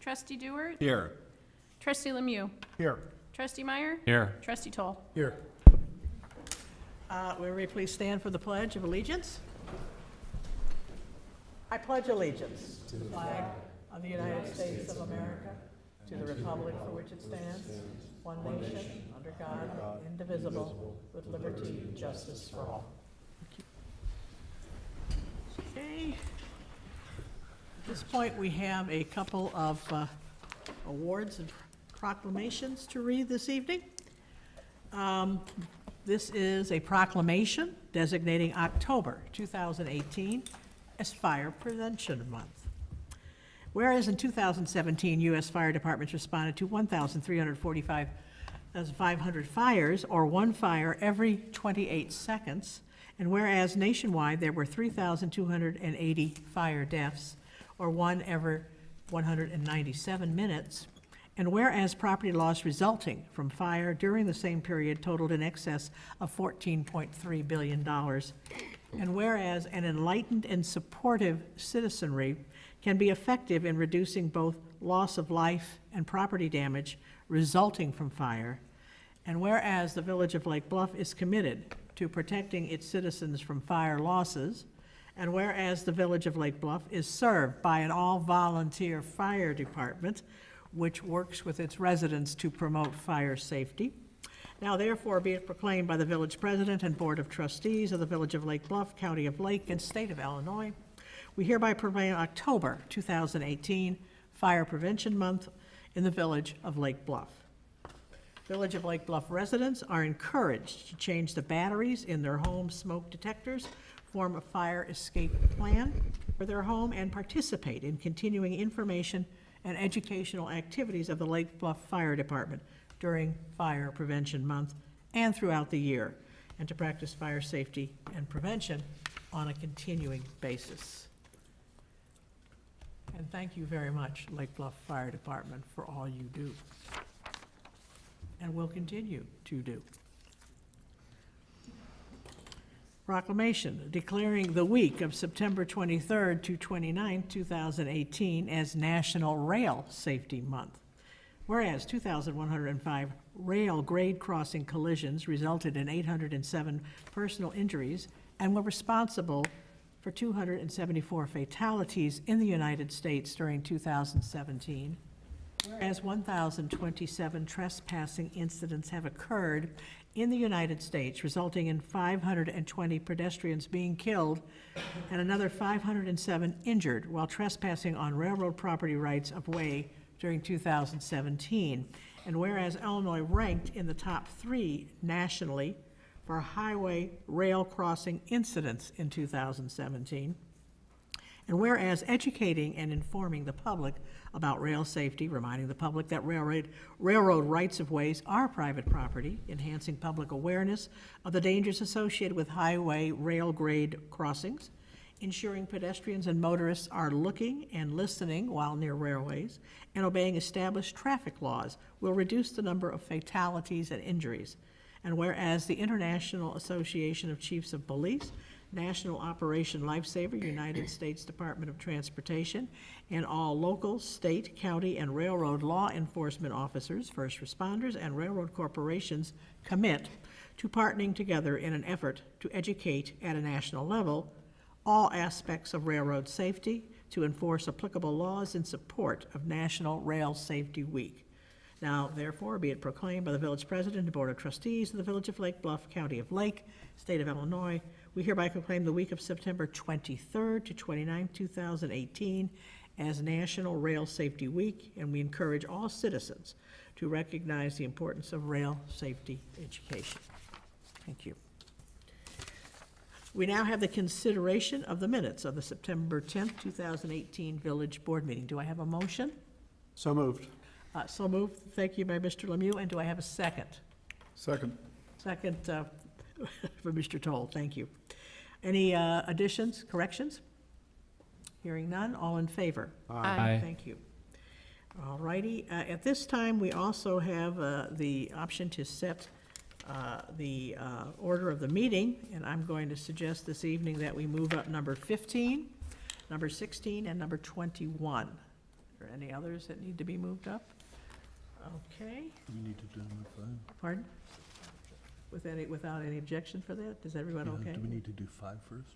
Trustee Dewart? Here. Trustee Lemieux? Here. Trustee Meyer? Here. Trustee Toll? Here. Will everybody please stand for the Pledge of Allegiance? I pledge allegiance to the flag of the United States of America, to the republic for which it stands, one nation, under God, indivisible, with liberty and justice for all. Okay. At this point, we have a couple of awards and proclamations to read this evening. This is a proclamation designating October 2018 as Fire Prevention Month. Whereas in 2017, U.S. fire departments responded to 1,345,500 fires, or one fire every 28 seconds, and whereas nationwide there were 3,280 fire deaths, or one every 197 minutes, and whereas property loss resulting from fire during the same period totaled in excess of $14.3 billion, and whereas an enlightened and supportive citizenry can be effective in reducing both loss of life and property damage resulting from fire, and whereas the Village of Lake Bluff is committed to protecting its citizens from fire losses, and whereas the Village of Lake Bluff is served by an all-volunteer fire department which works with its residents to promote fire safety. Now therefore be it proclaimed by the Village President and Board of Trustees of the Village of Lake Bluff, County of Lake, and State of Illinois, we hereby proclaim October 2018 Fire Prevention Month in the Village of Lake Bluff. Village of Lake Bluff residents are encouraged to change the batteries in their home smoke detectors, form a fire escape plan for their home, and participate in continuing information and educational activities of the Lake Bluff Fire Department during Fire Prevention Month and throughout the year, and to practice fire safety and prevention on a continuing basis. And thank you very much, Lake Bluff Fire Department, for all you do and will continue to do. Proclamation declaring the week of September 23rd to 29th, 2018 as National Rail Safety Month. Whereas 2,105 rail grade crossing collisions resulted in 807 personal injuries and were responsible for 274 fatalities in the United States during 2017. Whereas 1,027 trespassing incidents have occurred in the United States, resulting in 520 pedestrians being killed and another 507 injured while trespassing on railroad property rights of way during 2017. And whereas Illinois ranked in the top 3 nationally for highway rail crossing incidents in 2017, and whereas educating and informing the public about rail safety, reminding the public that railroad rights-of-ways are private property, enhancing public awareness of the dangers associated with highway rail grade crossings, ensuring pedestrians and motorists are looking and listening while near railways, and obeying established traffic laws will reduce the number of fatalities and injuries. And whereas the International Association of Chiefs of Police, National Operation Lifesaver, United States Department of Transportation, and all local, state, county, and railroad law enforcement officers, first responders, and railroad corporations commit to partnering together in an effort to educate at a national level all aspects of railroad safety, to enforce applicable laws in support of National Rail Safety Week. Now, therefore, be it proclaimed by the Village President and Board of Trustees of the Village of Lake Bluff, County of Lake, State of Illinois, we hereby proclaim the week of September 23rd to 29th, 2018 as National Rail Safety Week, and we encourage all citizens to recognize the importance of rail safety education. Thank you. We now have the consideration of the minutes of the September 10th, 2018 Village Board meeting. Do I have a motion? So moved. So moved. Thank you by Mr. Lemieux. And do I have a second? Second. Second for Mr. Toll. Thank you. Any additions, corrections? Hearing none. All in favor? Aye. Thank you. All righty. At this time, we also have the option to set the order of the meeting, and I'm going to suggest this evening that we move up number 15, number 16, and number 21. Any others that need to be moved up? Okay, Do we need to do number 5? pardon? Without any objection for that? Is everyone okay? Do we need to do 5 first?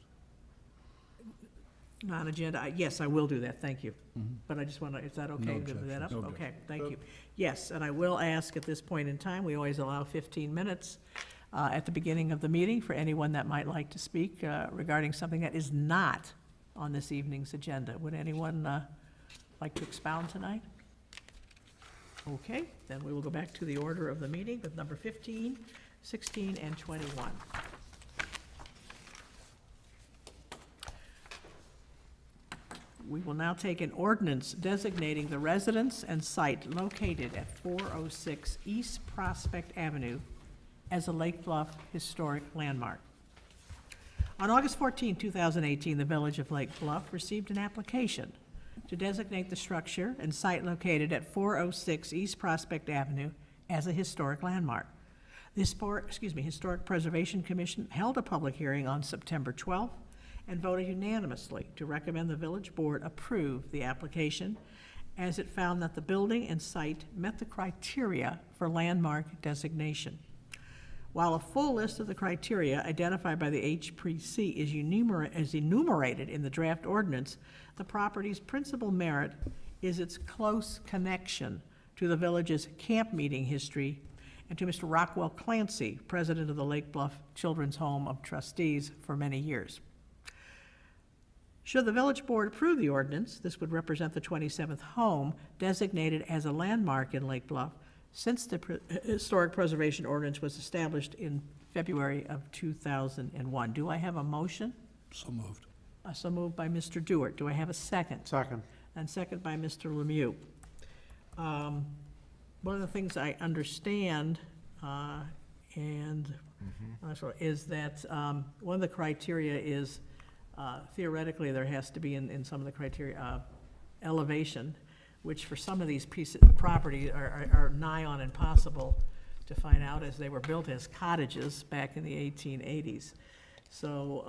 Non-agenda, yes, I will do that, thank you. Mm-hmm. But I just want to, is that okay No to give that up? objection. No Okay, objection. thank you. Yes, and I will ask at this point in time, we always allow 15 minutes at the beginning of the meeting for anyone that might like to speak regarding something that is not on this evening's agenda. Would anyone like to expound tonight? Okay, then we will go back to the order of the meeting with number 15, 16, and 21. We will now take an ordinance designating the residence and site located at 406 East Prospect Avenue as a Lake Bluff Historic Landmark. On August 14, 2018, the Village of Lake Bluff received an application to designate the structure and site located at 406 East Prospect Avenue as a historic landmark. The Historic Preservation Commission held a public hearing on September 12th and voted unanimously to recommend the village board approve the application as it found that the building and site met the criteria for landmark designation. While a full list of the criteria identified by the HPC is enumerated in the draft ordinance, the property's principal merit is its close connection to the village's camp meeting history and to Mr. Rockwell Clancy, president of the Lake Bluff Children's Home of Trustees for many years. Should the village board approve the ordinance, this would represent the 27th home designated as a landmark in Lake Bluff since the Historic Preservation Ordinance was established in February of 2001. Do I have a motion? So moved. So moved by Mr. Dewart. Do I have a second? Second. And second by Mr. Lemieux. One of the things I understand, is that one of the criteria is theoretically there has to be in some of the criteria elevation, which for some of these pieces of property are nigh on impossible to find out as they were built as cottages back in the 1880s. So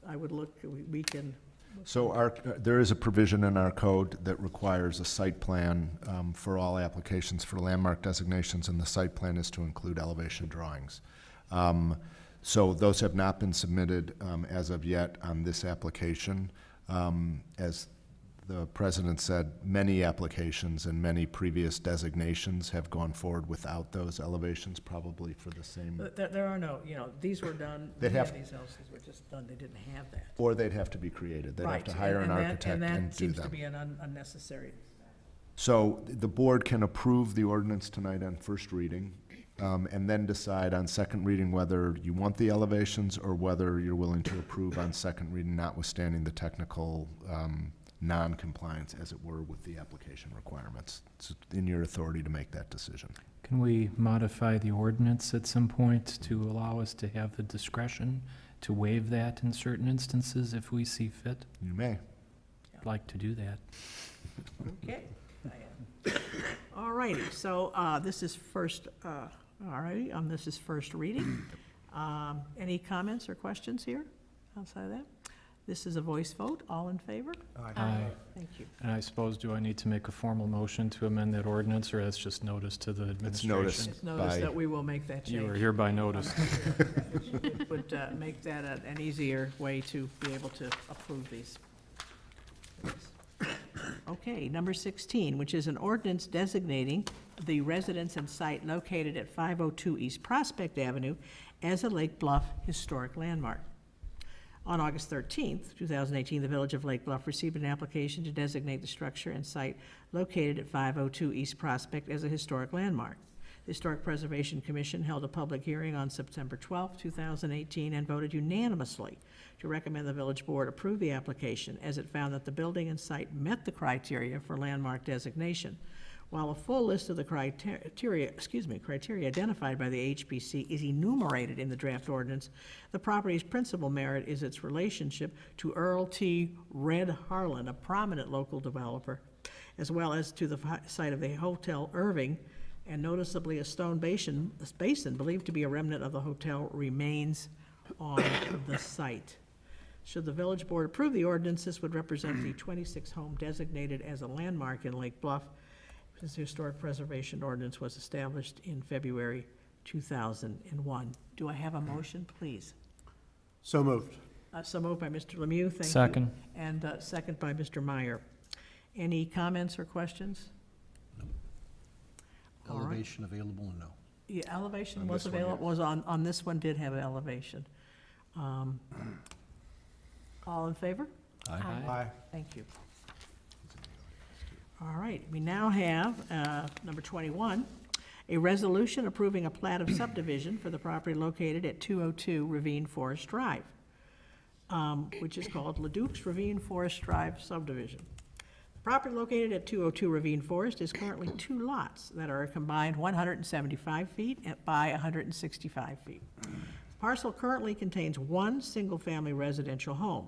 I would look, we can. So there is a provision in our code that requires a site plan for all applications for landmark designations, and the site plan is to include elevation drawings. So those have not been submitted as of yet on this application. As the president said, many applications and many previous designations have gone forward without those elevations, probably for the same. But there are no, these were done, They'd many of have- these houses were just done, they didn't have that. Or they'd have to be created. They'd have Right, to hire an architect and that do seems to them. be an unnecessary. So the board can approve the ordinance tonight on first reading, and then decide on second reading whether you want the elevations or whether you're willing to approve on second reading, notwithstanding the technical non-compliance, as it were, with the application requirements. It's in your authority to make that decision. Can we modify the ordinance at some point to allow us to have the discretion to waive that in certain instances if we see fit? You may. I'd like to do that. Okay. All righty, so this is first, this is first reading. Any comments or questions here outside of that? This is a voice vote. All in favor? Aye. Thank you. And I suppose, do I need to make a formal motion to amend that ordinance, or that's just notice to the It's administration? noticed. Just notice By- that we will make that change. You are hereby noticed. It would make that an easier way to be able to approve these. Okay, number 16, which is an ordinance designating the residence and site located at 502 East Prospect Avenue as a Lake Bluff historic landmark. On August 13th, 2018, the Village of Lake Bluff received an application to designate the structure and site located at 502 East Prospect as a historic landmark. The Historic Preservation Commission held a public hearing on September 12th, 2018, and voted unanimously to recommend the village board approve the application as it found that the building and site met the criteria for landmark designation. While a full list of the criteria identified by the HPC is enumerated in the draft ordinance, the property's principal merit is its relationship to Earl T. Red Harlan, a prominent local developer, as well as to the site of the Hotel Irving, and noticeably a stone basin believed to be a remnant of the hotel remains on the site. Should the village board approve the ordinance, this would represent the 26th home designated as a landmark in Lake Bluff, since the historic preservation ordinance was established in February 2001. Do I have a motion, please? So moved. So moved by Mr. Lemieux, thank you. Second. And second by Mr. Meyer. Any comments or questions? All right. Elevation available or no? Yeah, elevation On was this one, available, was on this one, did have elevation. All in favor? Aye. Thank you. All right, we now have, number 21, a resolution approving a plat of subdivision for the property located at 202 Ravine Forest Drive, which is called Leduc's Ravine Forest Drive subdivision. The property located at 202 Ravine Forest is currently 2 lots that are a combined 175 feet by 165 feet. The parcel currently contains 1 single-family residential home.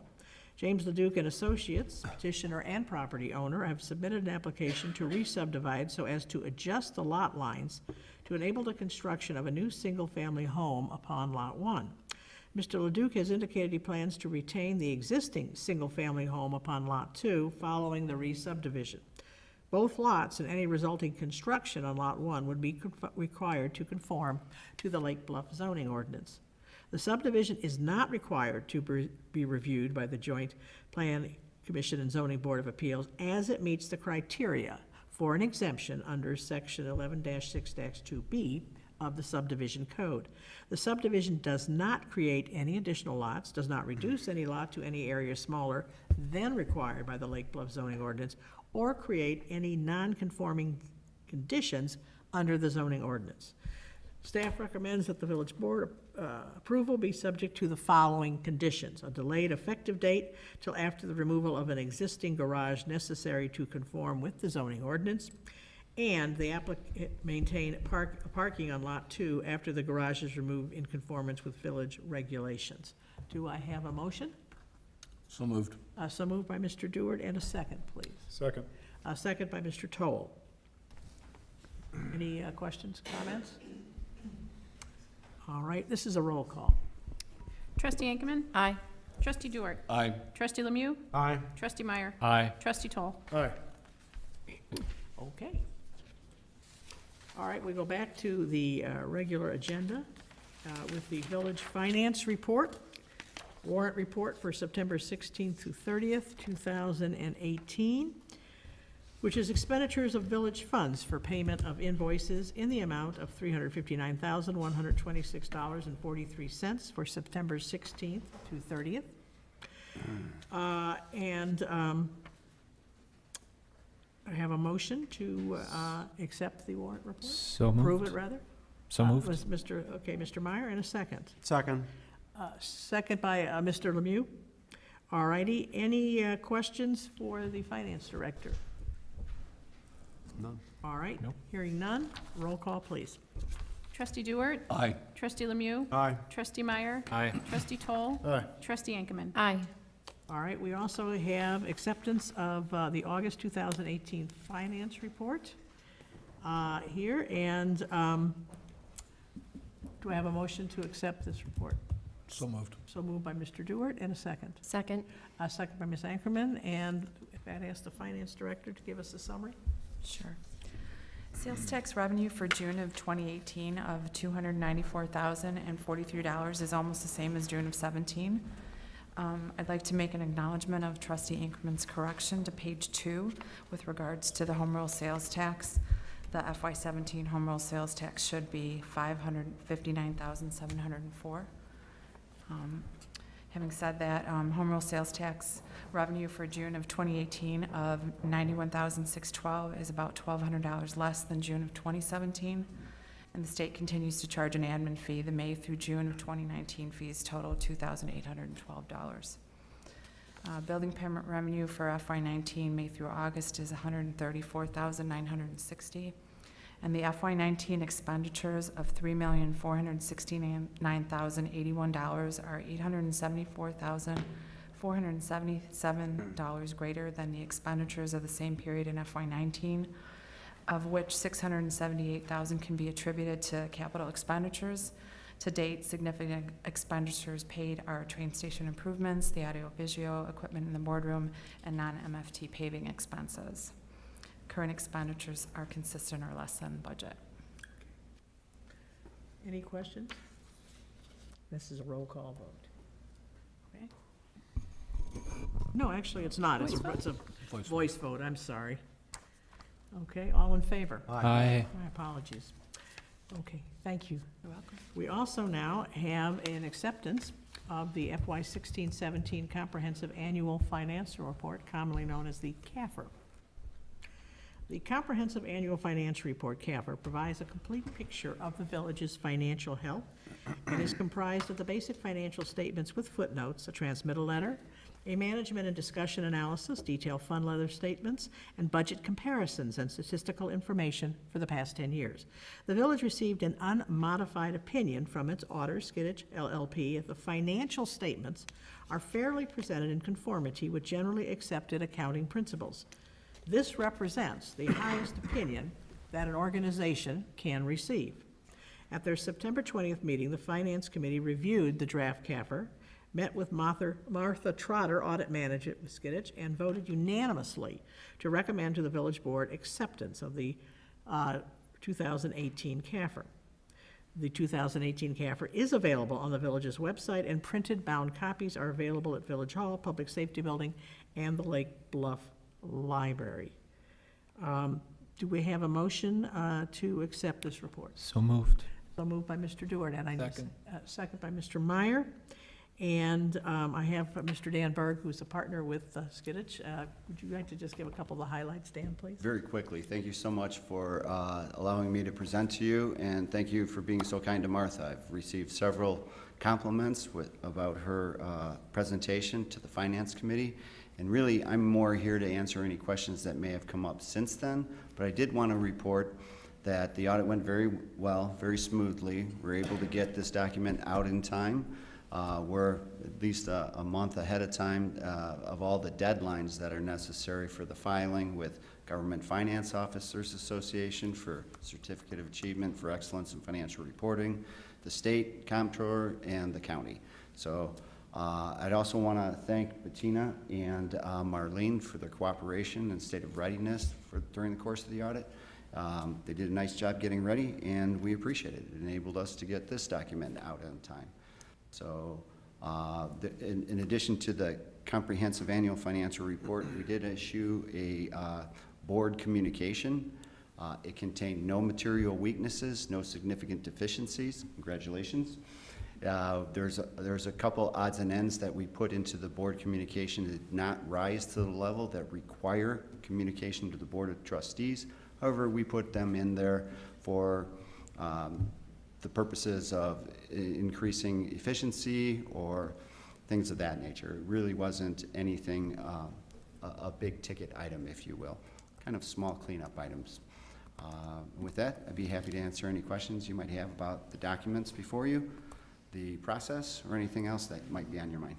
James Leduc and Associates, petitioner and property owner, have submitted an application to re-subdivide so as to adjust the lot lines to enable the construction of a new single-family home upon Lot 1. Mr. Leduc has indicated he plans to retain the existing single-family home upon Lot 2 following the re-subdivision. Both lots and any resulting construction on Lot 1 would be required to conform to the Lake Bluff zoning ordinance. The subdivision is not required to be reviewed by the Joint Plan Commission and Zoning Board of Appeals, as it meets the criteria for an exemption under Section 11-6-2B of the subdivision code. The subdivision does not create any additional lots, does not reduce any lot to any area smaller than required by the Lake Bluff zoning ordinance, or create any non-conforming conditions under the zoning ordinance. Staff recommends that the village board approval be subject to the following conditions: a delayed effective date till after the removal of an existing garage necessary to conform with the zoning ordinance, and the applicant maintain parking on Lot 2 after the garage is removed in conformance with village regulations. Do I have a motion? So moved. So moved by Mr. Dewart, and a second, please. Second. A second by Mr. Toll. Any questions, comments? All right, this is a roll call. Trustee Ankerman? Aye. Trustee Dewart? Aye. Trustee Lemieux? Aye. Trustee Meyer? Aye. Trustee Toll? Aye. Okay. All right, we go back to the regular agenda with the village finance report, warrant report for September 16th through 30th, 2018, which is expenditures of village funds for payment of invoices in the amount of $359,126.43 for September 16th through 30th. I have a motion to accept the warrant report? So Approve moved. it, rather? So moved. Was Mr. Meyer, and a second. Second. Second by Mr. Lemieux. All righty, any questions for the finance director? None. All right, Nope. hearing none, roll call, please. Trustee Dewart? Aye. Trustee Lemieux? Aye. Trustee Meyer? Aye. Trustee Toll? Aye. Trustee Ankerman? Aye. All right, we also have acceptance of the August 2018 finance report here, and do I have a motion to accept this report? So moved. So moved by Mr. Dewart, and a second. Second. A second by Ms. Ankerman, and if I'd ask the finance director to give us a summary? Sure. Sales tax revenue for June of 2018 of $294,043 is almost the same as June of 17. I'd like to make an acknowledgement of Trustee Inkerman's correction to page 2 with regards to the home rule sales tax. The FY17 home rule sales tax should be $559,704. Having said that, home rule sales tax revenue for June of 2018 of $91,612 is about $1,200 less than June of 2017, and the state continues to charge an admin fee. The May through June of 2019 fees total $2,812. Building permit revenue for FY19 May through August is $134,960. And the FY19 expenditures of $3,469,081 are $874,477 greater than the expenditures of the same period in FY19, of which $678,000 can be attributed to capital expenditures. To date, significant expenditures paid are train station improvements, the audio-visual equipment in the boardroom, and non-MFT paving expenses. Current expenditures are consistent or less than budget. Any questions? This is a roll call vote. Okay. No, actually, it's not. It's Voice a Voice voice vote, I'm sorry. Okay, all in favor? Aye. My apologies. Okay, thank you. You're welcome. We also now have an acceptance of the FY 16-17 Comprehensive Annual Financial Report, commonly known as the CAFR. The Comprehensive Annual Financial Report, CAFR, provides a complete picture of the village's financial health and is comprised of the basic financial statements with footnotes, a transmittal letter, a management and discussion analysis, detailed fund letter statements, and budget comparisons and statistical information for the past 10 years. The village received an unmodified opinion from its auditor, Skiddich LLP, that the financial statements are fairly presented in conformity with generally accepted accounting principles. This represents the highest opinion that an organization can receive. At their September 20th meeting, the Finance Committee reviewed the draft CAFR, met with Martha Trotter, Audit Manager with Skiddich, and voted unanimously to recommend to the Village Board acceptance of the 2018 CAFR. The 2018 CAFR is available on the village's website, and printed bound copies are available at Village Hall, Public Safety Building, and the Lake Bluff Library. Do we have a motion to accept this report? So moved. So moved by Mr. Dewar, and I need Second. second by Mr. Meyer. And I have Mr. Dan Berg, who's a partner with Skiddich. Would you like to just give a couple of the highlights, Dan, please? Very quickly, thank you so much for allowing me to present to you, and thank you for being so kind to Martha. I've received several compliments about her presentation to the Finance Committee, and really, I'm more here to answer any questions that may have come up since then, but I did want to report that the audit went very well, very smoothly. We're able to get this document out in time. We're at least a month ahead of time of all the deadlines that are necessary for the filing with Government Finance Officers Association for Certificate of Achievement for Excellence in Financial Reporting, the state, comptroller, and the county. So I'd also want to thank Bettina and Marlene for their cooperation and state of readiness during the course of the audit. They did a nice job getting ready, and we appreciate it. It enabled us to get this document out on time. So in addition to the comprehensive annual financial report, we did issue a board communication. It contained no material weaknesses, no significant deficiencies. Congratulations. There's a couple odds and ends that we put into the board communication that did not rise to the level that require communication to the Board of Trustees. However, we put them in there for the purposes of increasing efficiency or things of that nature. It really wasn't anything, a big ticket item, if you will, kind of small cleanup items. With that, I'd be happy to answer any questions you might have about the documents before you, the process, or anything else that might be on your mind.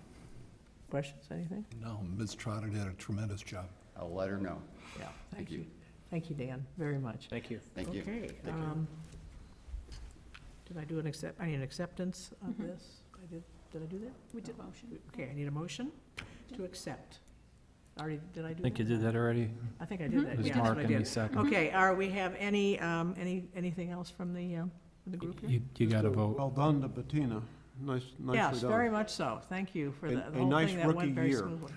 Questions, anything? No, Ms. Trotter did a tremendous job. I'll let her know. Yeah, Thank you. Thank you, Dan, very much. Thank you. Thank you. Okay. Take care. Did I do I need an acceptance of this? Did I do that? We did motion. Okay, I need a motion to accept. Already, did I do that? I think you did that already. I think I did that, It was yeah, that's Mark what I and me did. second. Okay, we have anything else from the group here? You got to vote. Well done to Bettina. Nicely done. Yes, very much so. Thank you for the A whole nice thing that rookie went very year. smoothly.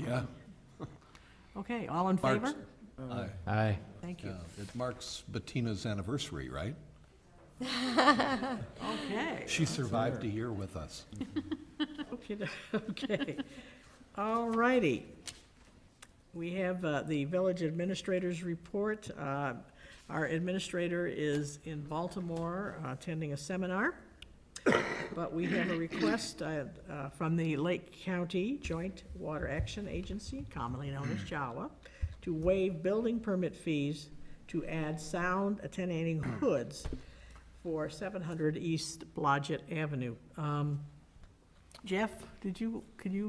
Yeah. Okay, all in Mark's- favor? Aye. Aye. Thank you. Yeah, it marks Bettina's anniversary, right? Okay. She survived a year with us. Okay. All righty. We have the village administrator's report. Our administrator is in Baltimore attending a seminar, but we have a request from the Lake County Joint Water Action Agency, commonly known as JAWA, to waive building permit fees to add sound attenuating hoods for 700 East Blodgett Avenue. Jeff, could you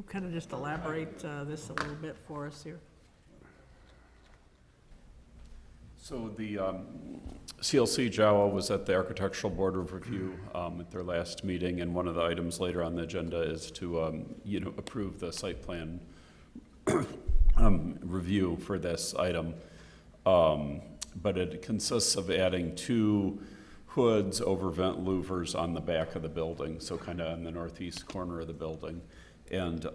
kind of just elaborate this a little bit for us here? So the CLC Jawa was at the Architectural Board of Review at their last meeting, and one of the items later on the agenda is to, approve the site plan review for this item. But it consists of adding 2 hoods over vent louvers on the back of the building, so kind of on the northeast corner of the building. And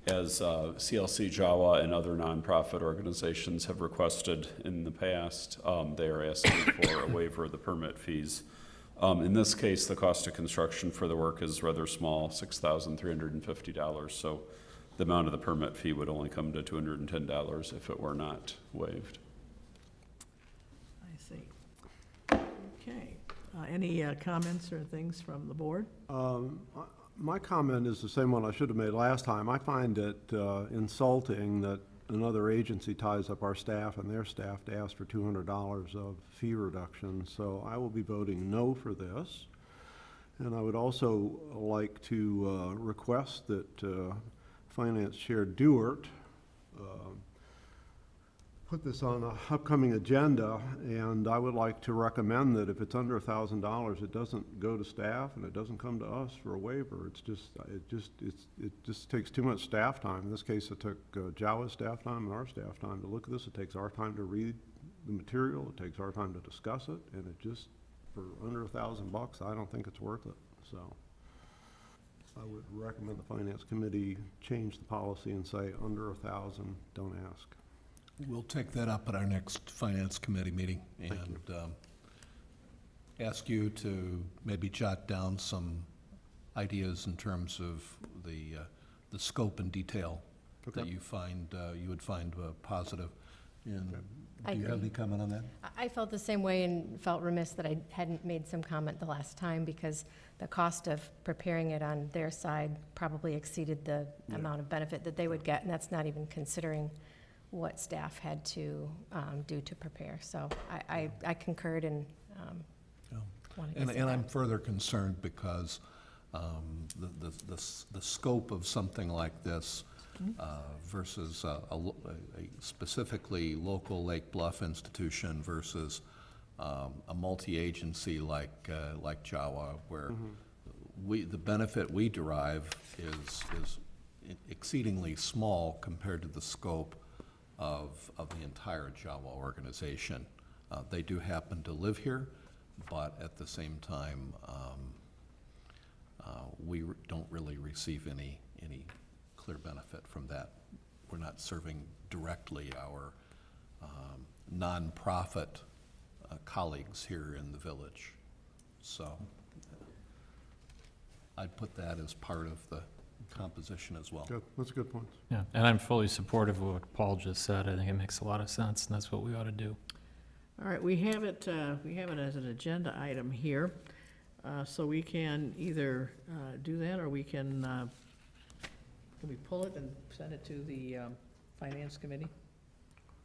as CLC Jawa and other nonprofit organizations have requested in the past, they are asking for a waiver of the permit fees. In this case, the cost of construction for the work is rather small, $6,350. So the amount of the permit fee would only come to $210 if it were not waived. I see. Okay. Any comments or things from the board? My comment is the same one I should have made last time. I find it insulting that another agency ties up our staff and their staff to ask for $200 of fee reduction. So I will be voting no for this. And I would also like to request that Finance Chair Dewart put this on an upcoming agenda, and I would like to recommend that if it's under $1,000, it doesn't go to staff and it doesn't come to us for a waiver. It just takes too much staff time. In this case, it took Jawa's staff time and our staff time to look at this. It takes our time to read the material. It takes our time to discuss it, and it just, for under $1,000, I don't think it's worth it. So I would recommend the Finance Committee change the policy and say under 1,000, don't ask. We'll take that up at our next Finance Committee meeting and ask you to maybe jot down some ideas in terms of the scope and detail that you would find positive. And do you have any comment on that? I felt the same way and felt remiss that I hadn't made some comment the last time, because the cost of preparing it on their side probably exceeded the amount of benefit that they would get, and that's not even considering what staff had to do to prepare. So I concurred and wanted to say And that. I'm further concerned because the scope of something like this versus a specifically local Lake Bluff institution versus a multi-agency like Jawa, where the benefit we derive is exceedingly small compared to the scope of the entire Jawa organization. They do happen to live here, but at the same time, we don't really receive any clear benefit from that. We're not serving directly our nonprofit colleagues here in the village. So I'd put that as part of the composition as well. Good, that's a good point. Yeah, and I'm fully supportive of what Paul just said. I think it makes a lot of sense, and that's what we ought to do. All right, we have it as an agenda item here, so we can either do that, or we can we pull it and send it to the Finance Committee?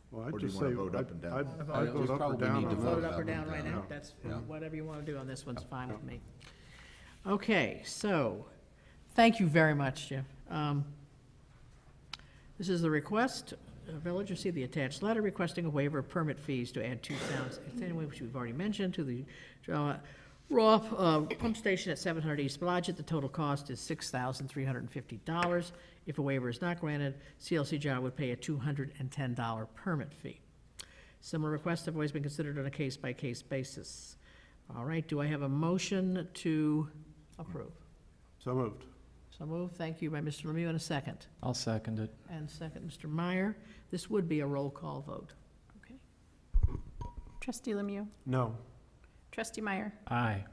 Well, I'd Or do you just wanna say, vote up and down? I'd I vote up or probably down need to on vote Vote that. up or down right now, Yeah. that's, Yeah. whatever you want to do on this one's fine with me. Okay, so, thank you very much, Jim. This is the request, village received the attached letter requesting a waiver of permit fees to add 2 sounds attenuation, which we've already mentioned, to the raw pump station at 700 East Blodgett. The total cost is $6,350. If a waiver is not granted, CLC Jawa would pay a $210 permit fee. Similar requests have always been considered on a case-by-case basis. All right, do I have a motion to approve? So moved. So moved, thank you by Mr. Lemieux, and a second. I'll second it. And second, Mr. Meyer. This would be a roll call vote. Okay. Trustee Lemieux? No. Trustee Meyer? Aye.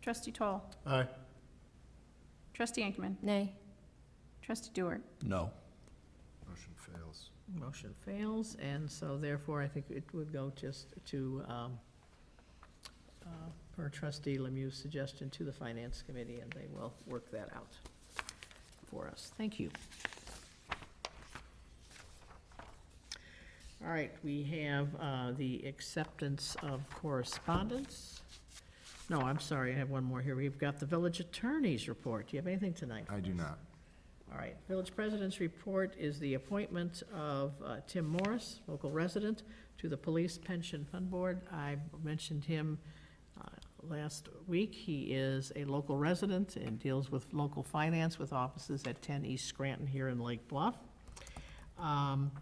Trustee Toll? Aye. Trustee Ankman? Nay. Trustee Dewar? No. Motion fails. Motion fails, and so therefore, I think it would go just to, per trustee Lemieux's suggestion, to the Finance Committee, and they will work that out for us. Thank you. All right, we have the acceptance of correspondence. No, I'm sorry, I have one more here. We've got the village attorney's report. Do you have anything tonight? I do not. All right, village president's report is the appointment of Tim Morris, local resident, to the Police Pension Fund Board. I mentioned him last week. He is a local resident and deals with local finance with offices at 10 East Scranton here in Lake Bluff. And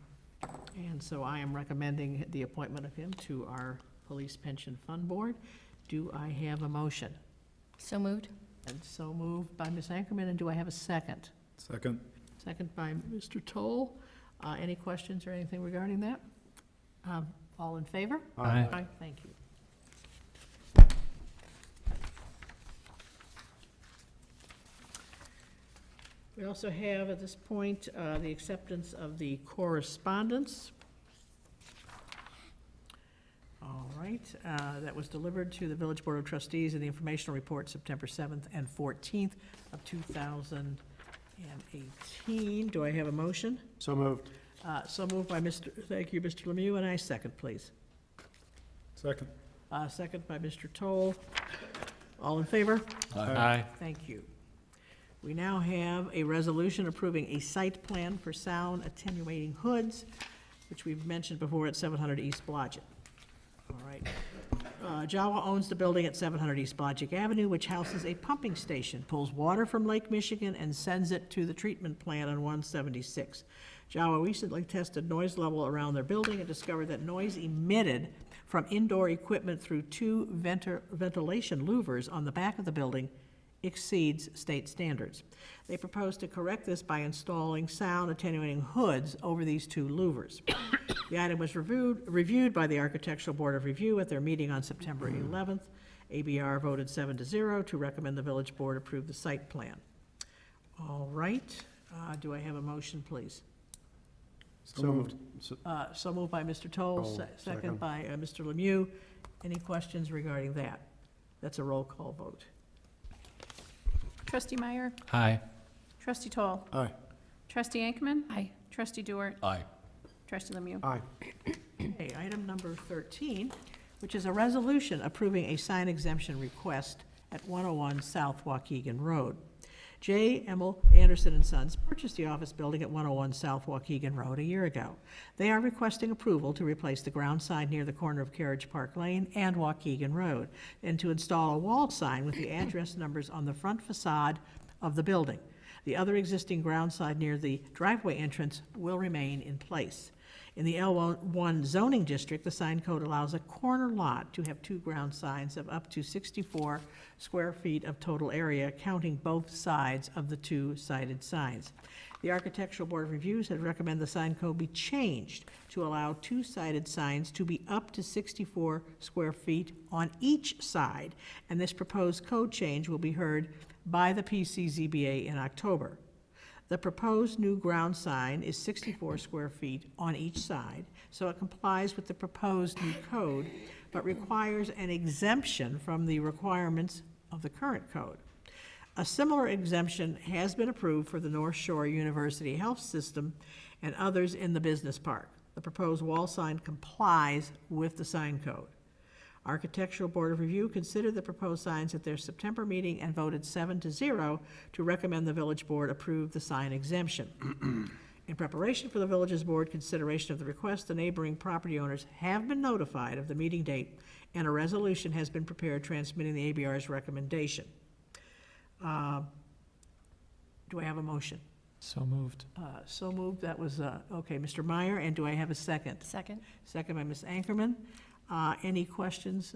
so I am recommending the appointment of him to our Police Pension Fund Board. Do I have a motion? So moved. And so moved by Ms. Ankerman, and do I have a second? Second. Second by Mr. Toll. Any questions or anything regarding that? All in favor? Aye. Aye, thank you. We also have at this point the acceptance of the correspondence. All right, that was delivered to the Village Board of Trustees in the informational report September 7th and 14th of 2018. Do I have a motion? So moved. So moved by thank you, Mr. Lemieux, and I second, please. Second. Second by Mr. Toll. All in favor? Aye. Thank you. We now have a resolution approving a site plan for sound attenuating hoods, which we've mentioned before at 700 East Blodgett. All right. Jawa owns the building at 700 East Blodgett Avenue, which houses a pumping station, pulls water from Lake Michigan and sends it to the treatment plant on 176. Jawa recently tested noise level around their building and discovered that noise emitted from indoor equipment through two ventilation louvers on the back of the building exceeds state standards. They propose to correct this by installing sound attenuating hoods over these two louvers. The item was reviewed by the Architectural Board of Review at their meeting on September 11th. ABR voted 7-0 to recommend the village board approve the site plan. All right, do I have a motion, please? So moved. So moved by Mr. Toll, second second. by Mr. Lemieux. Any questions regarding that? That's a roll call vote. Trustee Meyer? Aye. Trustee Toll? Aye. Trustee Ankman? Aye. Trustee Dewart? Aye. Trustee Lemieux? Aye. Okay, item number 13, which is a resolution approving a sign exemption request at 101 South Waukegan Road. J. Emil Anderson & Sons purchased the office building at 101 South Waukegan Road a year ago. They are requesting approval to replace the ground sign near the corner of Carriage Park Lane and Waukegan Road, and to install a wall sign with the address numbers on the front facade of the building. The other existing ground sign near the driveway entrance will remain in place. In the L1 zoning district, the sign code allows a corner lot to have two ground signs of up to 64 square feet of total area, counting both sides of the two-sided signs. The Architectural Board of Reviews had recommended the sign code be changed to allow two-sided signs to be up to 64 square feet on each side, and this proposed code change will be heard by the PCZBA in October. The proposed new ground sign is 64 square feet on each side, so it complies with the proposed new code, but requires an exemption from the requirements of the current code. A similar exemption has been approved for the North Shore University Health System and others in the business park. The proposed wall sign complies with the sign code. Architectural Board of Review considered the proposed signs at their September meeting and voted 7-0 to recommend the village board approve the sign exemption. In preparation for the village's board consideration of the request, the neighboring property owners have been notified of the meeting date, and a resolution has been prepared transmitting the ABR's recommendation. Do I have a motion? So moved. So moved, that was, okay, Mr. Meyer, and do I have a second? Second. Second by Ms. Ankerman. Any questions?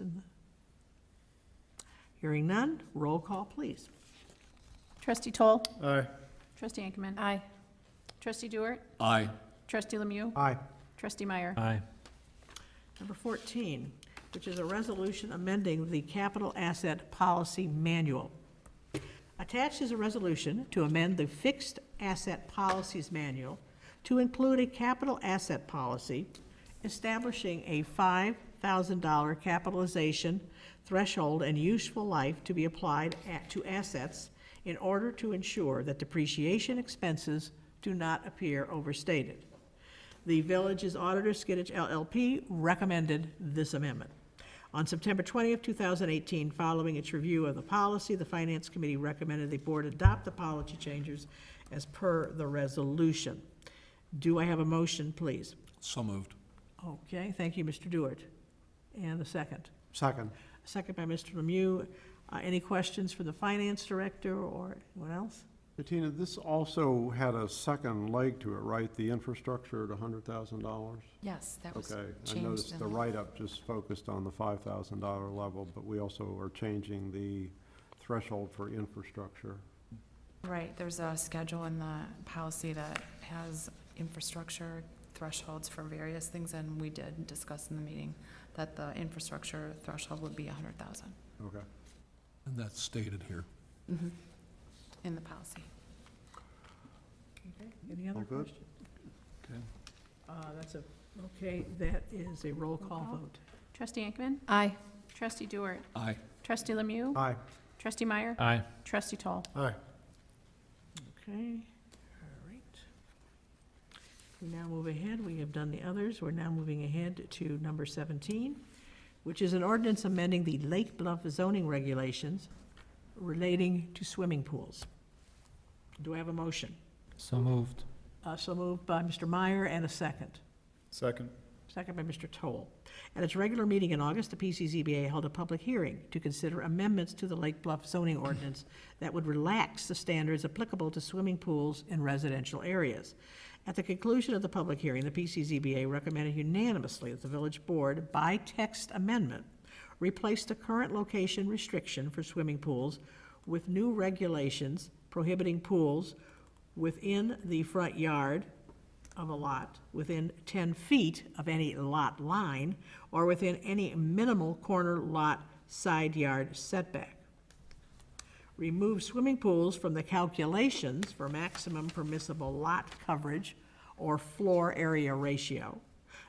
Hearing none, roll call, please. Trustee Toll? Aye. Trustee Ankman? Aye. Trustee Dewart? Aye. Trustee Lemieux? Aye. Trustee Meyer? Aye. Number 14, which is a resolution amending the Capital Asset Policy Manual. Attached is a resolution to amend the Fixed Asset Policies Manual to include a capital asset policy establishing a $5,000 capitalization threshold and useful life to be applied to assets in order to ensure that depreciation expenses do not appear overstated. The village's auditor, Skiddich LLP, recommended this amendment. On September 20th, 2018, following its review of the policy, the Finance Committee recommended the board adopt the policy changes as per the resolution. Do I have a motion, please? So moved. Okay, thank you, Mr. Dewart. And a second. Second. Second by Mr. Lemieux. Any questions for the finance director or anyone else? Bettina, this also had a second leg to it, right? The infrastructure at $100,000? Yes, that was Okay, I changed. noticed in the write-up just focused on the $5,000 level, but we also are changing the threshold for infrastructure. Right, there's a schedule in the policy that has infrastructure thresholds for various things, and we did discuss in the meeting that the infrastructure threshold would be 100,000 Okay. And that's stated here. in the policy. Okay, any other All good? questions? Okay. Okay, that is a roll call vote. Trustee Ankman? Aye. Trustee Dewart? Aye. Trustee Lemieux? Aye. Trustee Meyer? Aye. Trustee Toll? Aye. Okay, all right. We now move ahead. We have done the others. We're now moving ahead to number 17, which is an ordinance amending the Lake Bluff zoning regulations relating to swimming pools. Do I have a motion? So moved. So moved by Mr. Meyer and a second. Second. Second by Mr. Toll. At its regular meeting in August, the PCZBA held a public hearing to consider amendments to the Lake Bluff zoning ordinance that would relax the standards applicable to swimming pools in residential areas. At the conclusion of the public hearing, the PCZBA recommended unanimously that the village board, by text amendment, replace the current location restriction for swimming pools with new regulations prohibiting pools within the front yard of a lot, within 10 feet of any lot line, or within any minimal corner lot side yard setback. Remove swimming pools from the calculations for maximum permissible lot coverage or floor area ratio.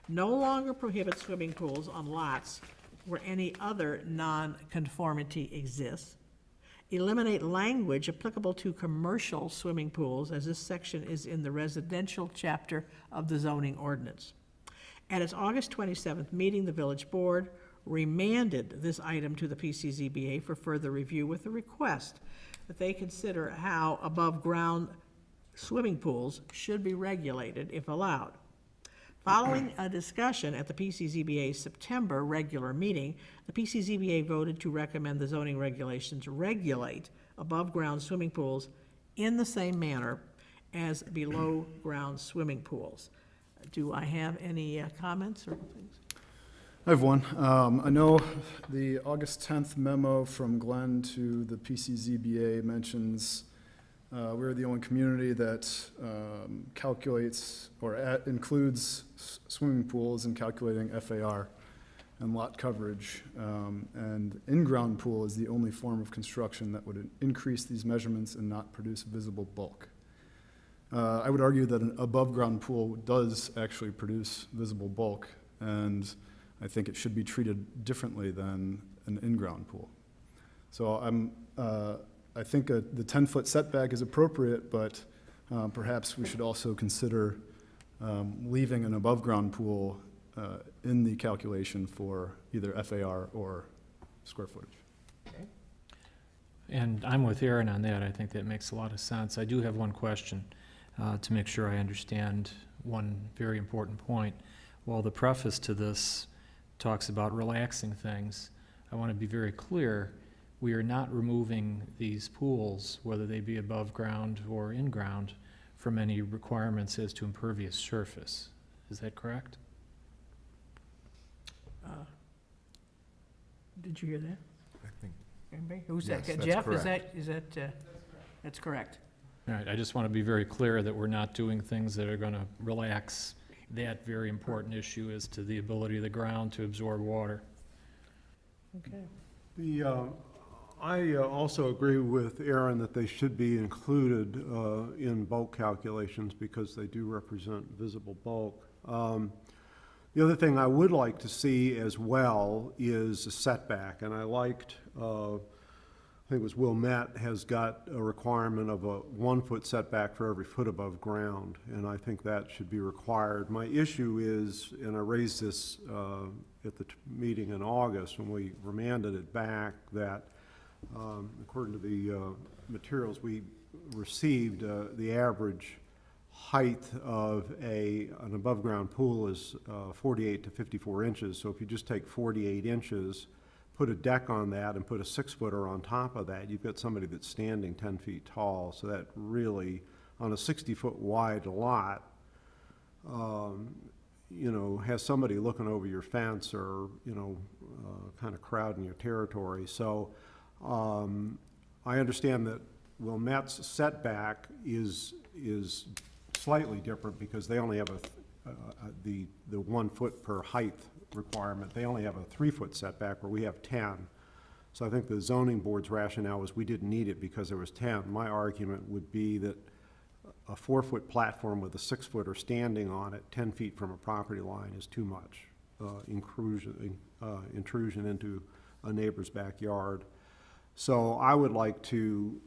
No longer prohibit swimming pools on lots where any other non-conformity exists. Eliminate language applicable to commercial swimming pools, as this section is in the residential chapter of the zoning ordinance. At its August 27th meeting, the village board remanded this item to the PCZBA for further review with a request that they consider how above-ground swimming pools should be regulated if allowed. Following a discussion at the PCZBA September regular meeting, the PCZBA voted to recommend the zoning regulations regulate above-ground swimming pools in the same manner as below-ground swimming pools. Do I have any comments or things? I have one. I know the August 10th memo from Glenn to the PCZBA mentions we're the only community that calculates or includes swimming pools in calculating FAR and lot coverage. And in-ground pool is the only form of construction that would increase these measurements and not produce visible bulk. I would argue that an above-ground pool does actually produce visible bulk, and I think it should be treated differently than an in-ground pool. So I think the 10-foot setback is appropriate, but perhaps we should also consider leaving an above-ground pool in the calculation for either FAR or square footage. And I'm with Aaron on that. I think that makes a lot of sense. I do have one question to make sure I understand one very important point. While the preface to this talks about relaxing things, I want to be very clear. We are not removing these pools, whether they be above ground or in ground, from any requirements as to impervious surface. Is that correct? Did you hear that? I think, Anybody? Who's Yes, that? that's Jeff, correct. is that, that's correct. All right, I just want to be very clear that we're not doing things that are going to relax that very important issue as to the ability of the ground to absorb water. Okay. I also agree with Aaron that they should be included in bulk calculations because they do represent visible bulk. The other thing I would like to see as well is a setback, and I liked, I think it was Wilmette has got a requirement of a 1-foot setback for every foot above ground, and I think that should be required. My issue is, and I raised this at the meeting in August when we remanded it back, that according to the materials we received, the average height of an above-ground pool is 48 to 54 inches. So if you just take 48 inches, put a deck on that, and put a 6-footer on top of that, you've got somebody that's standing 10 feet tall. So that really, on a 60-foot wide lot, you know, has somebody looking over your fence or, you know, kind of crowding your territory. So I understand that Wilmette's setback is slightly different because they only have the 1 foot per height requirement. They only have a 3-foot setback where we have 10. So I think the zoning board's rationale was we didn't need it because there was 10. My argument would be that a 4-foot platform with a 6-footer standing on it 10 feet from a property line is too much intrusion into a neighbor's backyard. So I would like to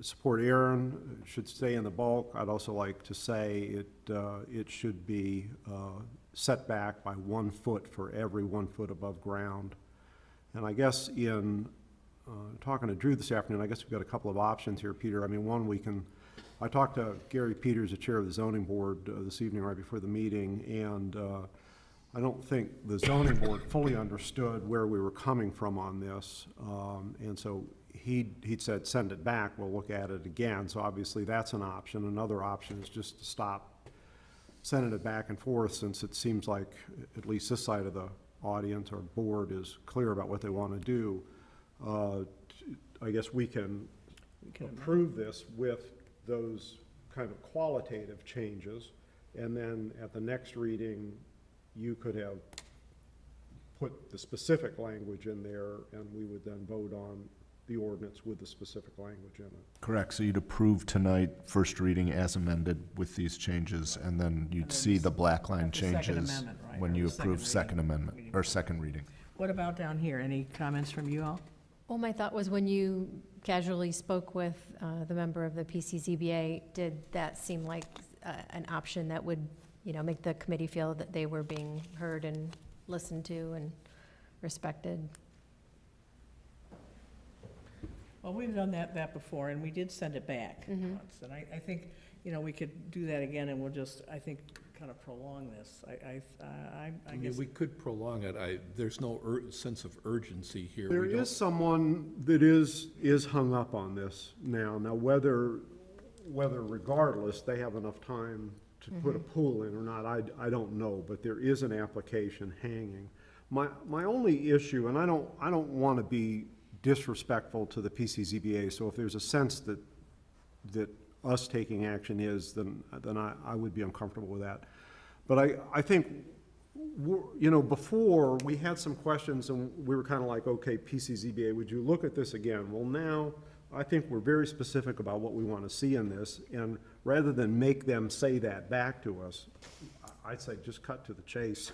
support Aaron. It should stay in the bulk. I'd also like to say it should be set back by 1 foot for every 1 foot above ground. And I guess in talking to Drew this afternoon, I guess we've got a couple of options here, Peter. I mean, one, I talked to Gary Peters, the chair of the zoning board, this evening right before the meeting, and I don't think the zoning board fully understood where we were coming from on this. And so he'd said, send it back, we'll look at it again. So obviously that's an option. Another option is just to stop sending it back and forth, since it seems like at least this side of the audience or board is clear about what they want to do. I guess we can approve this with those kind of qualitative changes, and then at the next reading, you could have put the specific language in there, and we would then vote on the ordinance with the specific language in it. Correct, so you'd approve tonight, first reading as amended with these changes, and then you'd see the black line At the second changes amendment, right, when or you the approve second second reading. amendment, or second reading. What about down here? Any comments from you all? Well, my thought was when you casually spoke with the member of the PCZBA, did that seem like an option that would, you know, make the committee feel that they were being heard and listened to and respected? Well, we've done that before, and we did send it back Mhm. once. And I think, you know, we could do that again, and we'll just, I think, kind of prolong this. I I guess. mean, we could prolong it. There's no sense of urgency here. There We don't- is someone that is hung up on this now. Now, whether regardless, they have enough time to put a pool in or not, I don't know, but there is an application hanging. My only issue, and I don't want to be disrespectful to the PCZBA, so if there's a sense that us taking action is, then I would be uncomfortable with that. But I think, you know, before, we had some questions, and we were kind of like, okay, PCZBA, would you look at this again? Well, now, I think we're very specific about what we want to see in this, and rather than make them say that back to us, I'd say just cut to the chase.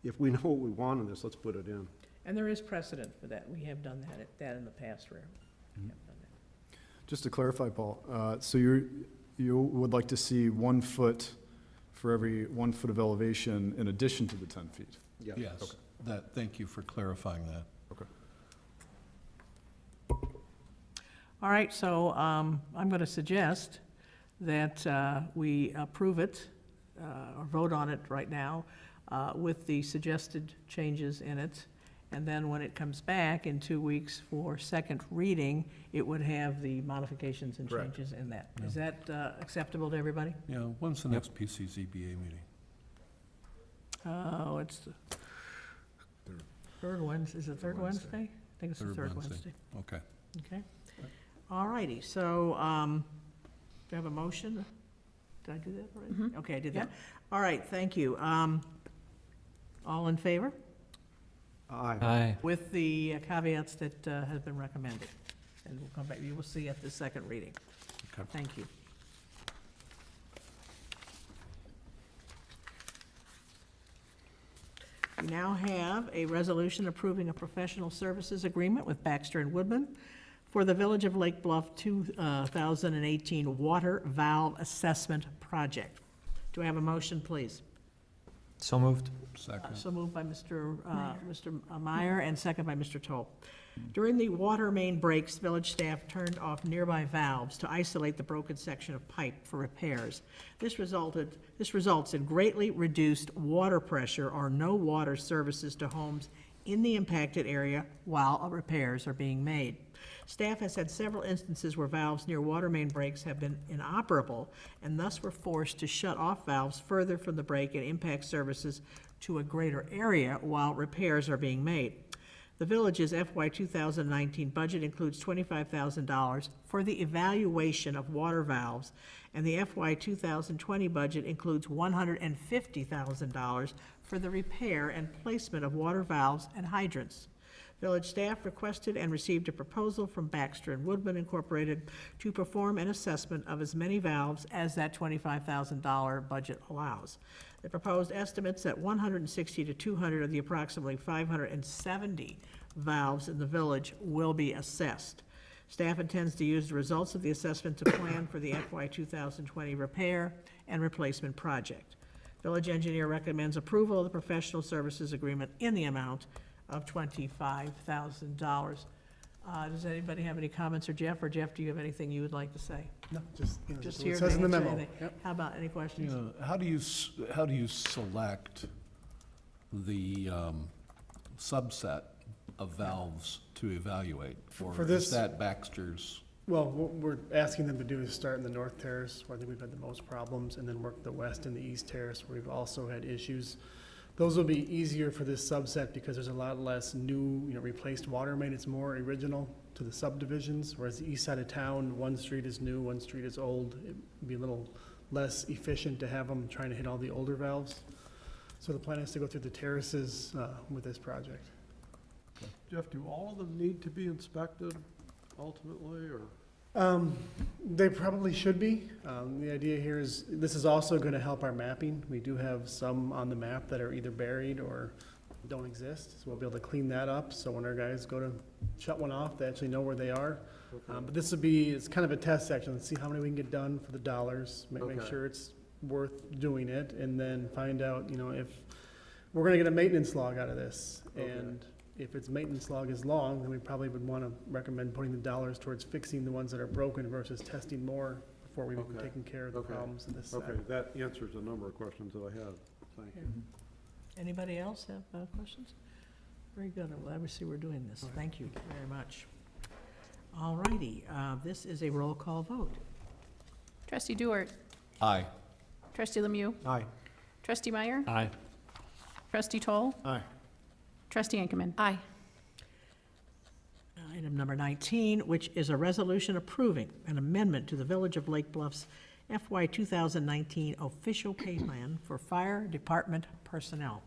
If we know what we want in this, let's put it in. And there is precedent for that. We have done that in the past, where we have done that. Just to clarify, Paul, so you would like to see 1 foot for every 1 foot of elevation in addition to the 10 feet? Yes, thank you for clarifying that. Okay. All right, so I'm going to suggest that we approve it, or vote on it right now, with the suggested changes in it. And then when it comes back in 2 weeks for second reading, it would have the modifications and Correct. changes in that. Is that acceptable to everybody? Yeah, when's the next PCZBA meeting? Oh, it's the third Wednesday. Is it third Wednesday. Wednesday? I think it's the third Wednesday. Okay. Okay. All righty, so, do I have a motion? Did I do that already? Okay, I did that. All right, thank you. All in favor? Aye. Aye. With the caveats that have been recommended. And we'll come back, you will see at the second reading. Okay. Thank you. We now have a resolution approving a professional services agreement with Baxter and Woodman for the Village of Lake Bluff 2018 Water Valve Assessment Project. Do I have a motion, please? So moved. Second. So moved by Mr. Meyer and second by Mr. Toll. During the water main breaks, village staff turned off nearby valves to isolate the broken section of pipe for repairs. This results in greatly reduced water pressure or no water services to homes in the impacted area while repairs are being made. Staff has had several instances where valves near water main breaks have been inoperable and thus were forced to shut off valves further from the break and impact services to a greater area while repairs are being made. The village's FY 2019 budget includes $25,000 for the evaluation of water valves, and the FY 2020 budget includes $150,000 for the repair and placement of water valves and hydrants. Village staff requested and received a proposal from Baxter and Woodman Incorporated to perform an assessment of as many valves as that $25,000 budget allows. The proposed estimates that 160 to 200 of the approximately 570 valves in the village will be assessed. Staff intends to use the results of the assessment to plan for the FY 2020 repair and replacement project. Village engineer recommends approval of the professional services agreement in the amount of $25,000. Does anybody have any comments, or Jeff, do you have anything you would like to say? No, just, you know, Just what here it to says in the answer memo. anything. Yep. How about any questions? How do you select the subset of valves to evaluate? For Or this- is that Baxter's? Well, what we're asking them to do is start in the north terrace, where I think we've had the most problems, and then work the west and the east terrace, where we've also had issues. Those will be easier for this subset because there's a lot less new, replaced water main. It's more original to the subdivisions, whereas the east side of town, one street is new, one street is old. It'd be a little less efficient to have them trying to hit all the older valves. So the plan is to go through the terraces with this project. Jeff, do all of them need to be inspected ultimately, or? They probably should be. The idea here is, this is also gonna help our mapping. We do have some on the map that are either buried or don't exist, so we'll be able to clean that up, so when our guys go to shut one off, they actually know where they are. But this will be, it's kind of a test section, let's see how many we can get done for the dollars, make Okay. sure it's worth doing it, and then find out, if we're gonna get a maintenance log out of this. Okay. And if its maintenance log is long, then we probably would want to recommend putting the dollars towards fixing the ones that are broken versus testing more before we've even Okay. taken care of the Okay. problems in this Okay, side. that answers a number of questions that I had. Thank you. Anybody else have questions? Very good, I'm glad we see we're doing this. Thank you very much. All righty, this is a roll call vote. Trustee Dewart. Aye. Trustee Lemieux. Aye. Trustee Meyer. Aye. Trustee Toll. Aye. Trustee Enkelman. Aye. Item number 19, which is a resolution approving an amendment to the Village of Lake Bluff's FY 2019 official pay plan for fire department personnel.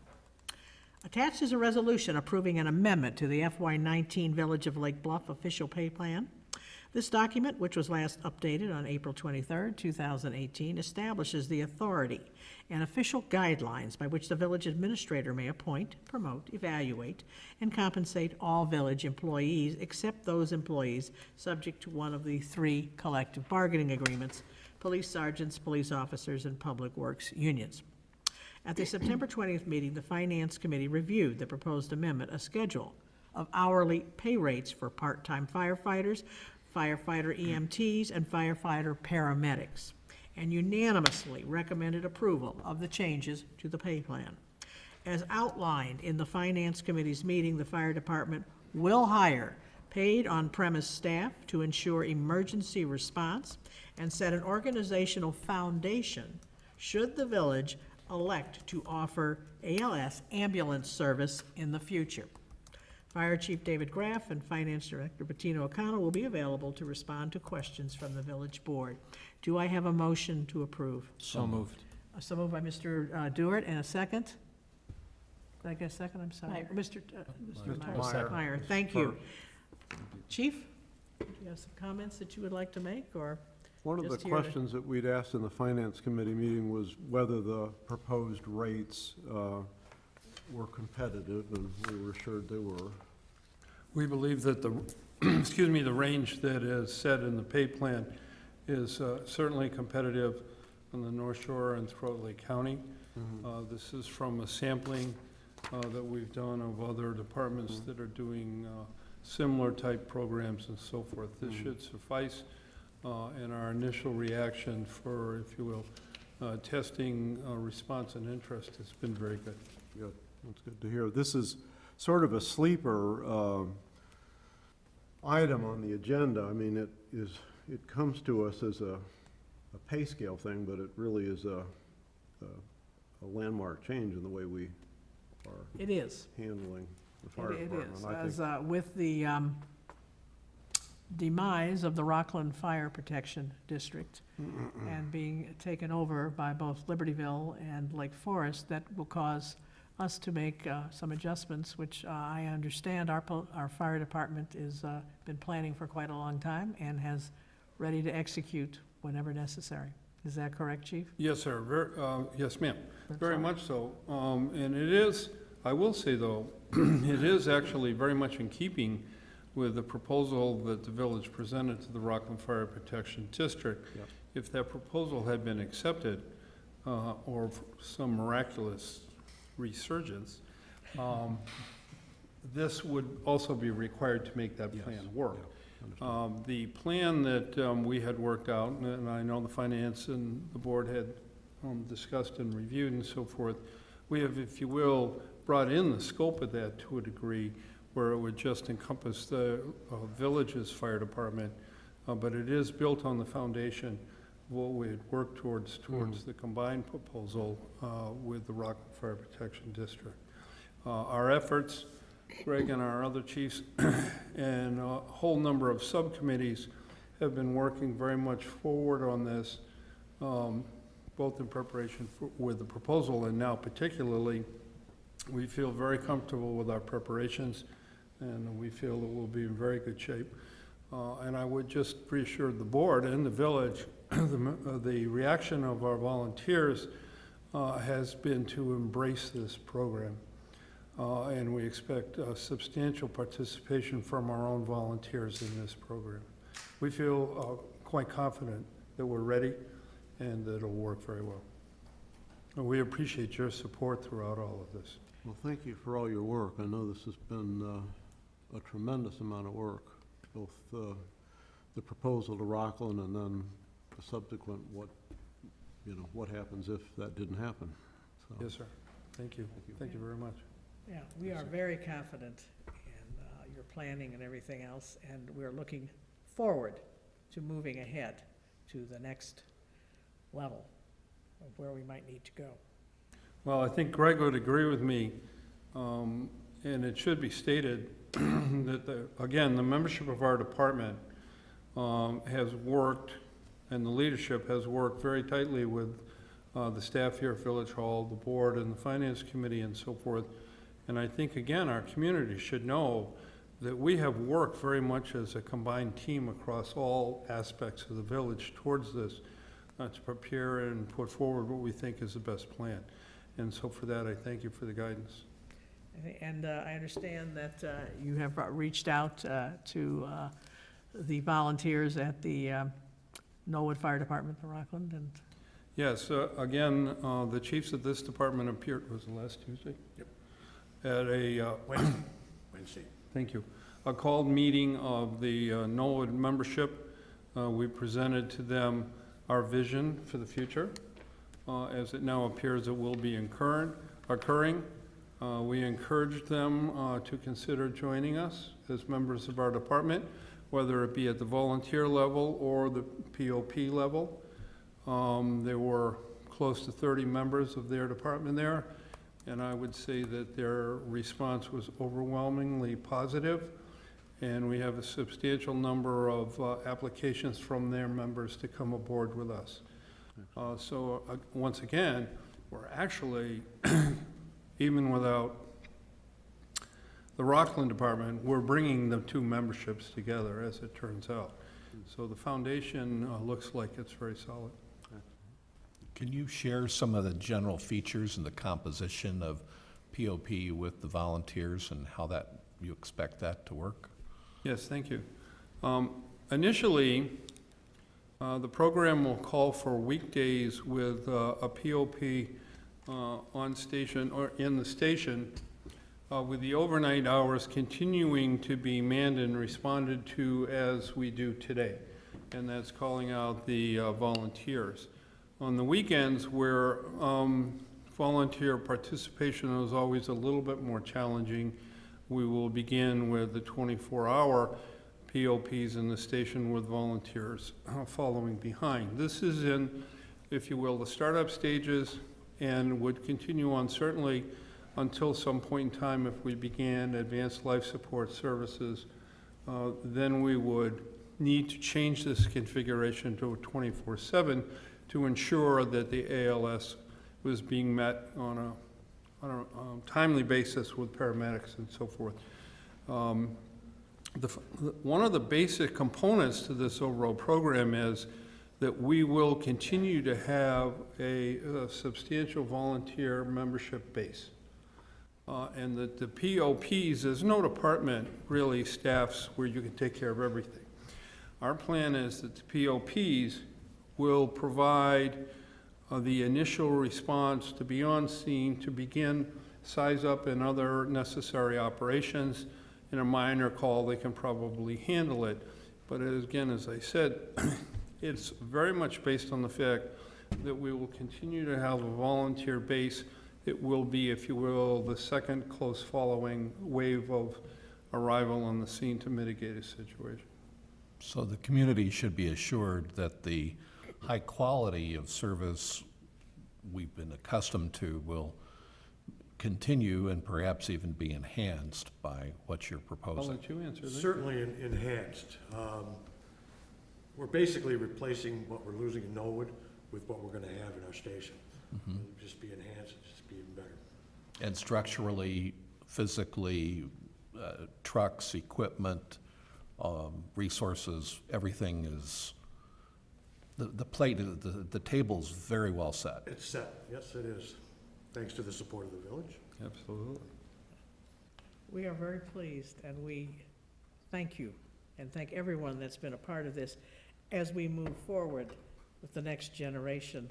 Attached is a resolution approving an amendment to the FY 19 Village of Lake Bluff official pay plan. This document, which was last updated on April 23, 2018, establishes the authority and official guidelines by which the village administrator may appoint, promote, evaluate, and compensate all village employees except those employees subject to one of the 3 collective bargaining agreements: police sergeants, police officers, and public works unions. At the September 20th meeting, the Finance Committee reviewed the proposed amendment, a schedule of hourly pay rates for part-time firefighters, firefighter EMTs, and firefighter paramedics, and unanimously recommended approval of the changes to the pay plan. As outlined in the Finance Committee's meeting, the fire department will hire paid on-premise staff to ensure emergency response and set an organizational foundation should the village elect to offer ALS ambulance service in the future. Fire Chief David Graff and Finance Director Bettina O'Connell will be available to respond to questions from the village board. Do I have a motion to approve? So moved. So moved by Mr. Dewart, and a second? Did I get a second? I'm sorry. Meyer. Mr. Meyer. Meyer, thank you. Chief, do you have some comments that you would like to make, or? One of the Just here to- questions that we'd asked in the Finance Committee meeting was whether the proposed rates were competitive, and we were assured they were. We believe that the, excuse me, the range that is set in the pay plan is certainly competitive on the North Shore and throughout Lake County. This is from a sampling that we've done of other departments that are doing similar type programs and so forth. This should suffice, and our initial reaction for, if you will, testing response and interest has been very good. Good, that's good to hear. This is sort of a sleeper item on the agenda. I mean, it comes to us as a pay scale thing, but it really is a landmark change in the way we are It is. handling the fire It department. is. I As, think with the demise of the Rockland Fire Protection District and being taken over by both Libertyville and Lake Forest, that will cause us to make some adjustments, which I understand our fire department is been planning for quite a long time and has ready to execute whenever necessary. Is that correct, Chief? Yes, sir. Yes, ma'am. That's Very all. much so. And it is, I will say though, it is actually very much in keeping with the proposal that the village presented to the Rockland Fire Protection District. Yep. If that proposal had been accepted, or for some miraculous resurgence, this would also be required to make that Yes. plan work. Yeah, understood. The plan that we had worked out, and I know the finance and the board had discussed and reviewed and so forth, we have, if you will, brought in the scope of that to a degree where it would just encompass the village's fire department, but it is built on the foundation of what we had worked towards the combined proposal with the Rockland Fire Protection District. Our efforts, Greg and our other chiefs, and a whole number of subcommittees have been working very much forward on this, both in preparation with the proposal and now particularly, we feel very comfortable with our preparations and we feel that we'll be in very good shape. And I would just reassure the board and the village, the reaction of our volunteers has been to embrace this program. And we expect substantial participation from our own volunteers in this program. We feel quite confident that we're ready and that it'll work very well. And we appreciate your support throughout all of this. Well, thank you for all your work. I know this has been a tremendous amount of work, both the proposal to Rockland and then the subsequent what happens if that didn't happen. So, Yes, sir. Thank you. Thank you very much. Yeah, we are very confident in your planning and everything else, and we're looking forward to moving ahead to the next level of where we might need to go. Well, I think Greg would agree with me, and it should be stated that, again, the membership of our department has worked, and the leadership has worked very tightly with the staff here at Village Hall, the board, and the finance committee, and so forth. And I think, again, our community should know that we have worked very much as a combined team across all aspects of the village towards this, to prepare and put forward what we think is the best plan. And so for that, I thank you for the guidance. And I understand that you have reached out to the volunteers at the Norwood Fire Department in Rockland, and Yes, again, the chiefs of this department appeared, was it last Tuesday? Yep. At a, Wednesday. thank you, a called meeting of the Norwood membership. We presented to them our vision for the future. As it now appears it will be occurring. We encouraged them to consider joining us as members of our department, whether it be at the volunteer level or the POP level. There were close to 30 members of their department there, and I would say that their response was overwhelmingly positive, and we have a substantial number of applications from their members to come aboard with us. So once again, we're actually, even without the Rockland department, we're bringing the two memberships together, as it turns out. So the foundation looks like it's very solid. Can you share some of the general features and the composition of POP with the volunteers and how that you expect that to work? Yes, thank you. Initially, the program will call for weekdays with a POP on station or in the station, with the overnight hours continuing to be manned and responded to as we do today. And that's calling out the volunteers. On the weekends, where volunteer participation is always a little bit more challenging, we will begin with the 24-hour POPs in the station with volunteers following behind. This is in, if you will, the startup stages, and would continue on certainly until some point in time if we began advanced life support services. Then we would need to change this configuration to a 24/7 to ensure that the ALS was being met on a timely basis with paramedics and so forth. One of the basic components to this overall program is that we will continue to have a substantial volunteer membership base. And that the POPs, there's no department really staffs where you can take care of everything. Our plan is that the POPs will provide the initial response to be on scene, to begin size up and other necessary operations. In a minor call, they can probably handle it. But again, as I said, it's very much based on the fact that we will continue to have a volunteer base. It will be, if you will, the second close following wave of arrival on the scene to mitigate a situation. So the community should be assured that the high quality of service we've been accustomed to will continue and perhaps even be enhanced by what you're I'll proposing. let you answer that. Certainly enhanced. We're basically replacing what we're losing in Norwood with what we're gonna have in our station. It'll just be enhanced, it'll just be even better. And structurally, physically, trucks, equipment, resources, everything is, the table's very well set. It's set, yes, it is, thanks to the support of the village. Absolutely. We are very pleased, and we thank you, and thank everyone that's been a part of this as we move forward with the next generation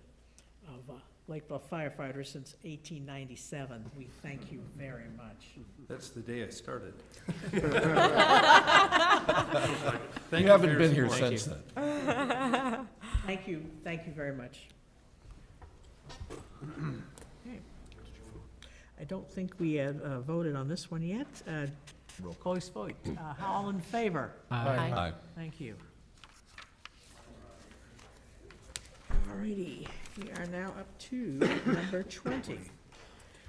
of Lake Bluff firefighters since 1897. We thank you very much. That's the day I started. You haven't been here since then. Thank you very much. Okay. I don't think we have voted on this one yet. Roll call vote. All in favor? Aye. Thank you. All righty, we are now up to number 20,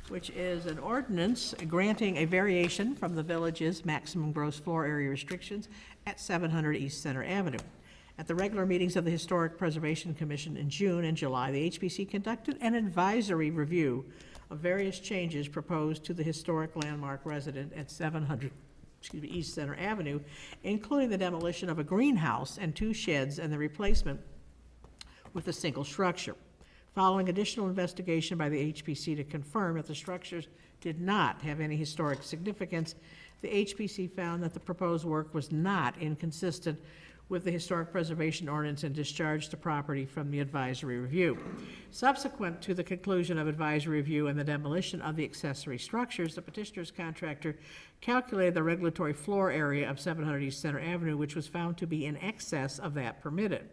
which is an ordinance granting a variation from the village's maximum gross floor area restrictions at 700 East Center Avenue. At the regular meetings of the Historic Preservation Commission in June and July, the HPC conducted an advisory review of various changes proposed to the historic landmark resident at 700 East Center Avenue, including the demolition of a greenhouse and 2 sheds and the replacement with a single structure. Following additional investigation by the HPC to confirm that the structures did not have any historic significance, the HPC found that the proposed work was not inconsistent with the Historic Preservation Ordinance and discharged the property from the advisory review. Subsequent to the conclusion of advisory review and the demolition of the accessory structures, the petitioner's contractor calculated the regulatory floor area of 700 East Center Avenue, which was found to be in excess of that permitted.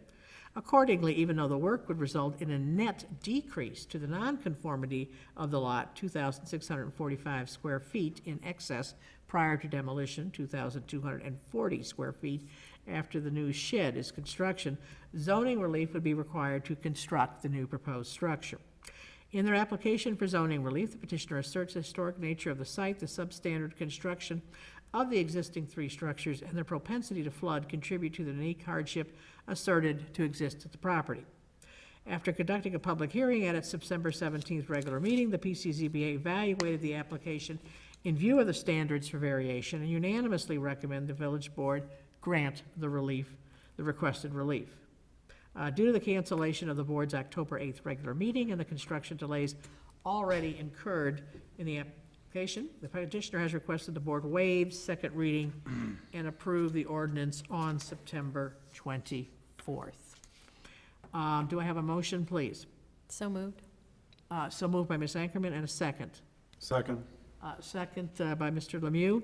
Accordingly, even though the work would result in a net decrease to the nonconformity of the lot, 2,645 square feet in excess prior to demolition, 2,240 square feet after the new shed is construction, zoning relief would be required to construct the new proposed structure. In their application for zoning relief, the petitioner asserts the historic nature of the site, the substandard construction of the existing 3 structures, and their propensity to flood contribute to the unique hardship asserted to exist at the property. After conducting a public hearing at its September 17th regular meeting, the PCZBA evaluated the application in view of the standards for variation and unanimously recommend the village board grant the requested relief. Due to the cancellation of the board's October 8th regular meeting and the construction delays already incurred in the application, the petitioner has requested the board waive second reading and approve the ordinance on September 24th. Do I have a motion, please? So moved. So moved by Ms. Ankerman, and a second. Second. Second by Mr. Lemieux.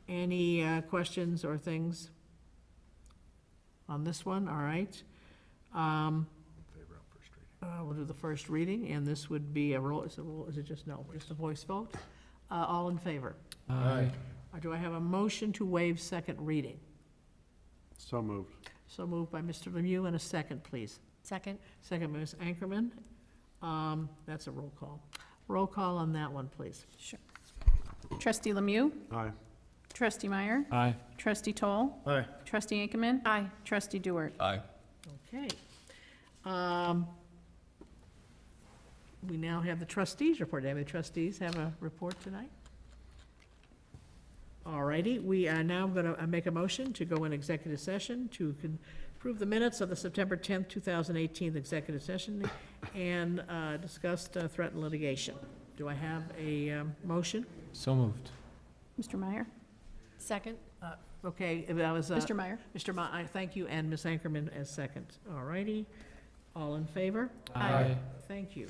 Any questions or things on this one? All right. We'll do the first reading, and this would be a roll, is it just, no, just a voice vote? All in favor? Aye. Do I have a motion to waive second reading? So moved. So moved by Mr. Lemieux, and a second, please. Second? Second by Ms. Ankerman. That's a roll call. Roll call on that one, please. Sure. Trustee Lemieux? Aye. Trustee Meyer? Aye. Trustee Toll? Aye. Trustee Ankman? Aye. Trustee Dewar? Aye. Okay. We now have the trustees report. Do any of the trustees have a report tonight? All righty, we are now going to make a motion to go in executive session to approve the minutes of the September 10th, 2018 executive session and discuss threatened litigation. Do I have a motion? So moved. Mr. Meyer? Second? Okay, that was. Mr. Meyer? Mr. I thank you, and Ms. Ankerman as second. All righty, all in favor? Aye. Thank you.